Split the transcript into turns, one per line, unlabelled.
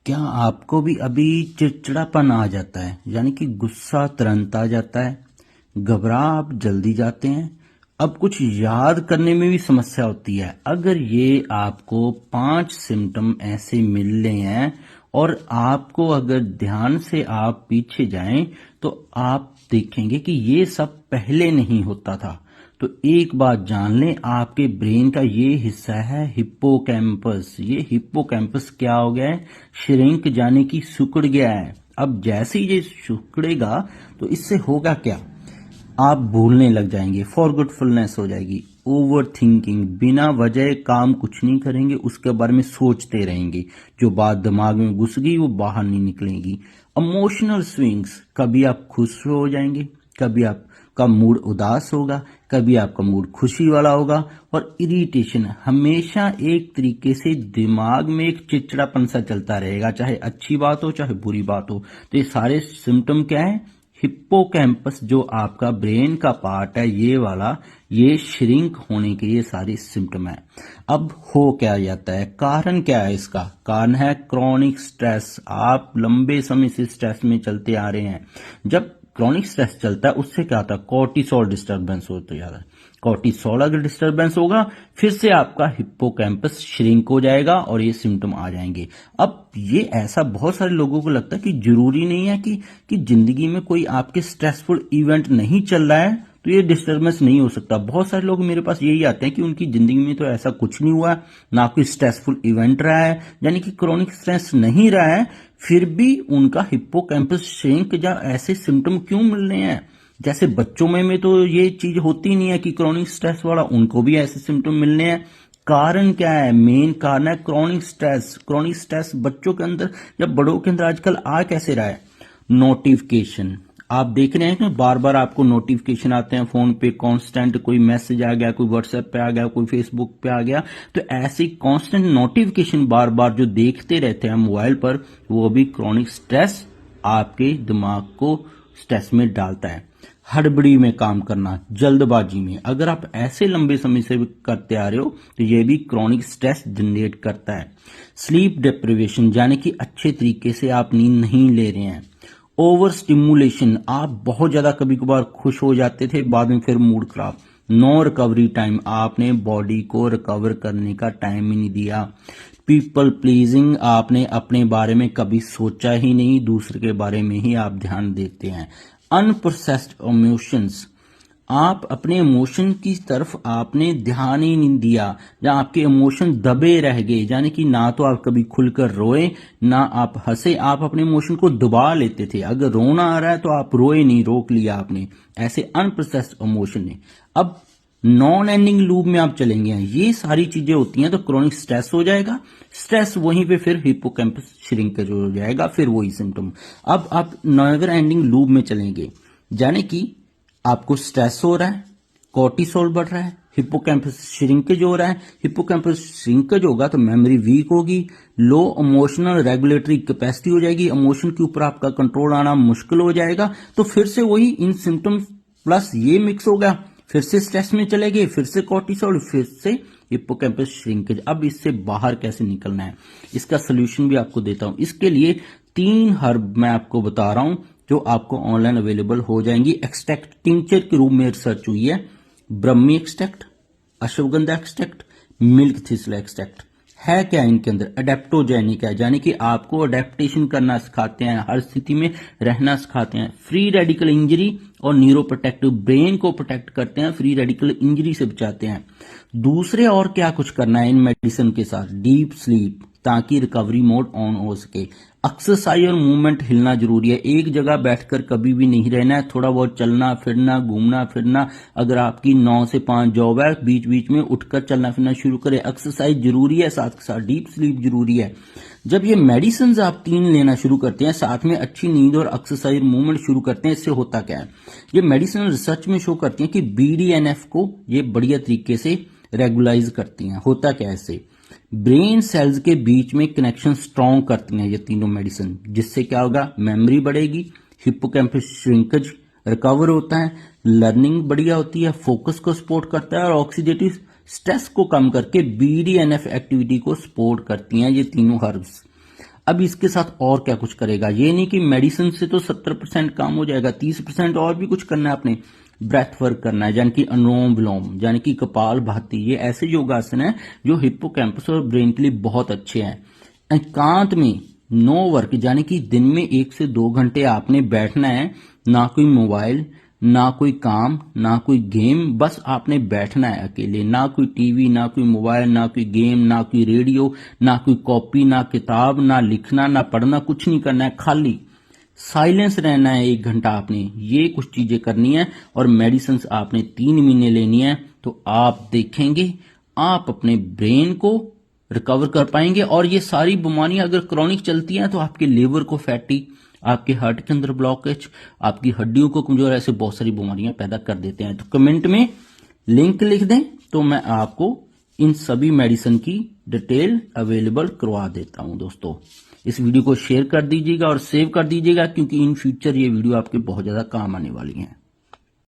क्या आपको भी अभी चिड़चिड़ापन आ जाता है, यानी कि गुस्सा तुरंत आ जाता है, घबरा आप जल्दी जाते हैं, अब कुछ याद करने में भी समस्या होती है? अगर ये आपको 5 सिम्टम ऐसे मिल रहे हैं और आपको अगर ध्यान से आप पीछे जाएं तो आप देखेंगे कि ये सब पहले नहीं होता था। तो एक बात जान लें, आपके ब्रेन का ये हिस्सा है हिप्पोकैम्पस। ये हिप्पोकैम्पस क्या हो गया है? श्रिंक जाने की सिकुड़ गया है। अब जैसे ही ये सिकुड़ेगा तो इससे होगा क्या? आप भूलने लग जाएंगे, फॉरगेटफुलनेस हो जाएगी, ओवर थिंकिंग, बिना वजह काम कुछ नहीं करेंगे, उसके बारे में सोचते रहेंगे, जो बात दिमाग में घुस गई वो बाहर नहीं निकलेगी। इमोशनल स्विंग्स, कभी आप खुश हो जाएंगे, कभी आपका मूड उदास होगा, कभी आपका मूड खुशी वाला होगा। और इरिटेशन, हमेशा एक तरीके से दिमाग में एक चिड़चिड़ापन सा चलता रहेगा, चाहे अच्छी बात हो चाहे बुरी बात हो। तो ये सारे सिम्टम क्या है? हिप्पोकैम्पस जो आपका ब्रेन का पार्ट है, ये वाला, ये श्रिंक होने के ये सारे सिम्टम है। अब हो क्या जाता है? कारण क्या है इसका? कारण है क्रॉनिक स्ट्रेस। आप लंबे समय से स्ट्रेस में चलते आ रहे हैं। जब क्रॉनिक स्ट्रेस चलता है उससे क्या होता है? कॉर्टिसोल डिस्टर्बेंस होता जाता है। कॉर्टिसोल अगर डिस्टर्बेंस होगा फिर से आपका हिप्पोकैम्पस श्रिंक हो जाएगा और ये सिम्टम आ जाएंगे। अब ये ऐसा बहुत सारे लोगों को लगता है कि जरूरी नहीं है कि जिंदगी में कोई आपके स्ट्रेसफुल इवेंट नहीं चल रहा है तो ये डिस्टर्बेंस नहीं हो सकता। बहुत सारे लोग मेरे पास यही आते हैं कि उनकी जिंदगी में तो ऐसा कुछ नहीं हुआ, ना कोई स्ट्रेसफुल इवेंट रहा है, यानी कि क्रॉनिक स्ट्रेस नहीं रहा है, फिर भी उनका हिप्पोकैम्पस श्रिंक या ऐसे सिम्टम क्यों मिल रहे हैं? जैसे बच्चों में तो ये चीज होती नहीं है कि क्रॉनिक स्ट्रेस वाला, उनको भी ऐसे सिम्टम मिलने हैं। कारण क्या है? मेन कारण है क्रॉनिक स्ट्रेस। क्रॉनिक स्ट्रेस बच्चों के अंदर या बड़ों के अंदर आजकल आ कैसे रहा है? नोटिफिकेशन, आप देख रहे हैं कि बार बार आपको नोटिफिकेशन आते हैं फोन पे, कांस्टेंट कोई मैसेज आ गया, कोई व्हाट्सएप पे आ गया, कोई फेसबुक पे आ गया, तो ऐसी कांस्टेंट नोटिफिकेशन बार बार जो देखते रहते हैं मोबाइल पर, वो भी क्रॉनिक स्ट्रेस आपके दिमाग को स्ट्रेस में डालता है। हड़बड़ी में काम करना, जल्दबाजी में, अगर आप ऐसे लंबे समय से करते आ रहे हो तो ये भी क्रॉनिक स्ट्रेस जनरेट करता है। स्लीप डिप्रिवेशन, यानी कि अच्छे तरीके से आप नींद नहीं ले रहे हैं। ओवर स्टिमुलेशन, आप बहुत ज्यादा कभी कभार खुश हो जाते थे, बाद में फिर मूड खराब। नो रिकवरी टाइम, आपने बॉडी को रिकवर करने का टाइम ही नहीं दिया। पीपल प्लीजिंग, आपने अपने बारे में कभी सोचा ही नहीं, दूसरे के बारे में ही आप ध्यान देते हैं। अनप्रोसेस्ड इमोशंस, आप अपने इमोशन की तरफ आपने ध्यान ही नहीं दिया, या आपके इमोशन दबे रह गए, यानी कि ना तो आप कभी खुलकर रोए ना आप हंसे, आप अपने इमोशन को दबा लेते थे। अगर रोना आ रहा है तो आप रोए नहीं, रोक लिया आपने, ऐसे अनप्रोसेस्ड इमोशन ने। अब नॉन एंडिंग लूप में आप चलेंगे, ये सारी चीजें होती हैं तो क्रॉनिक स्ट्रेस हो जाएगा, स्ट्रेस वहीं पे फिर हिप्पोकैम्पस श्रिंकेज हो जाएगा, फिर वही सिम्टम। अब आप नेवर एंडिंग लूप में चलेंगे, यानी कि आपको स्ट्रेस हो रहा है, कॉर्टिसोल बढ़ रहा है, हिप्पोकैम्पस श्रिंकेज हो रहा है। हिप्पोकैम्पस श्रिंकेज होगा तो मेमोरी वीक होगी, लो इमोशनल रेगुलेटरी कैपेसिटी हो जाएगी, इमोशन के ऊपर आपका कंट्रोल आना मुश्किल हो जाएगा। तो फिर से वही इन सिम्टम्स प्लस ये मिक्स होगा, फिर से स्ट्रेस में चले गए, फिर से कॉर्टिसोल, फिर से हिप्पोकैम्पस श्रिंकेज। अब इससे बाहर कैसे निकलना है, इसका सोल्यूशन भी आपको देता हूं। इसके लिए 3 हर्ब मैं आपको बता रहा हूं जो आपको ऑनलाइन अवेलेबल हो जाएंगी। एक्सट्रैक्ट टिंचर के रूप में रिसर्च हुई है। Brahmi extract, Ashwagandha extract, milk thistle extract. है क्या इनके अंदर? अडेप्टोजेनिक है, यानी कि आपको अडेप्टेशन करना सिखाते हैं, हर स्थिति में रहना सिखाते हैं। फ्री रेडिकल इंजरी और न्यूरो प्रोटेक्टिव, ब्रेन को प्रोटेक्ट करते हैं, फ्री रेडिकल इंजरी से बचाते हैं। दूसरे और क्या कुछ करना है इन मेडिसिन के साथ? डीप स्लीप, ताकि रिकवरी मोड ऑन हो सके। एक्सरसाइज और मूवमेंट, हिलना जरूरी है, एक जगह बैठकर कभी भी नहीं रहना है, थोड़ा बहुत चलना फिरना, घूमना फिरना। अगर आपकी 9 से 5 जॉब है, बीच बीच में उठकर चलना फिरना शुरू करें। एक्सरसाइज जरूरी है, साथ के साथ डीप स्लीप जरूरी है। जब ये मेडिसिन आप 3 लेना शुरू करते हैं, साथ में अच्छी नींद और एक्सरसाइज मूवमेंट शुरू करते हैं, इससे होता क्या है? ये मेडिसिन रिसर्च में शो करती हैं कि BDNF को ये बढ़िया तरीके से रेगुलाइज करती हैं। होता क्या है इससे? ब्रेन सेल्स के बीच में कनेक्शन स्ट्रॉन्ग करती हैं ये तीनों मेडिसिन, जिससे क्या होगा? मेमोरी बढ़ेगी, हिप्पोकैम्पस श्रिंकेज रिकवर होता है, लर्निंग बढ़िया होती है, फोकस को सपोर्ट करता है और ऑक्सीडेटिव स्ट्रेस को कम करके BDNF एक्टिविटी को सपोर्ट करती हैं ये तीनों हर्ब्स। अब इसके साथ और क्या कुछ करेगा, ये नहीं कि मेडिसिन से तो 70% काम हो जाएगा, 30% और भी कुछ करना है आपने। ब्रेथ वर्क करना है, यानी कि अनुलोम विलोम, यानी कि कपाल भाती, ये ऐसे योगासन है जो हिप्पोकैम्पस और ब्रेन के लिए बहुत अच्छे हैं। एकांत में नो वर्क, यानी कि दिन में 1 से 2 घंटे आपने बैठना है, ना कोई मोबाइल, ना कोई काम, ना कोई गेम, बस आपने बैठना है अकेले, ना कोई टीवी, ना कोई मोबाइल, ना कोई गेम, ना कोई रेडियो, ना कोई कॉपी, ना किताब, ना लिखना, ना पढ़ना, कुछ नहीं करना है, खाली साइलेंस रहना है 1 घंटा आपने। ये कुछ चीजें करनी है और मेडिसिन आपने 3 महीने लेनी है, तो आप देखेंगे आप अपने ब्रेन को रिकवर कर पाएंगे। और ये सारी बीमारियां अगर क्रॉनिक चलती हैं तो आपके लिवर को फैटी, आपके हार्ट के अंदर ब्लॉकेज, आपकी हड्डियों को कमजोर, ऐसे बहुत सारी बीमारियां पैदा कर देते हैं। तो कमेंट में लिंक लिख दें तो मैं आपको इन सभी मेडिसिन की डिटेल अवेलेबल करवा देता हूं। दोस्तों इस वीडियो को शेयर कर दीजिएगा और सेव कर दीजिएगा, क्योंकि इन फ्यूचर ये वीडियो आपके बहुत ज्यादा काम आने वाली है।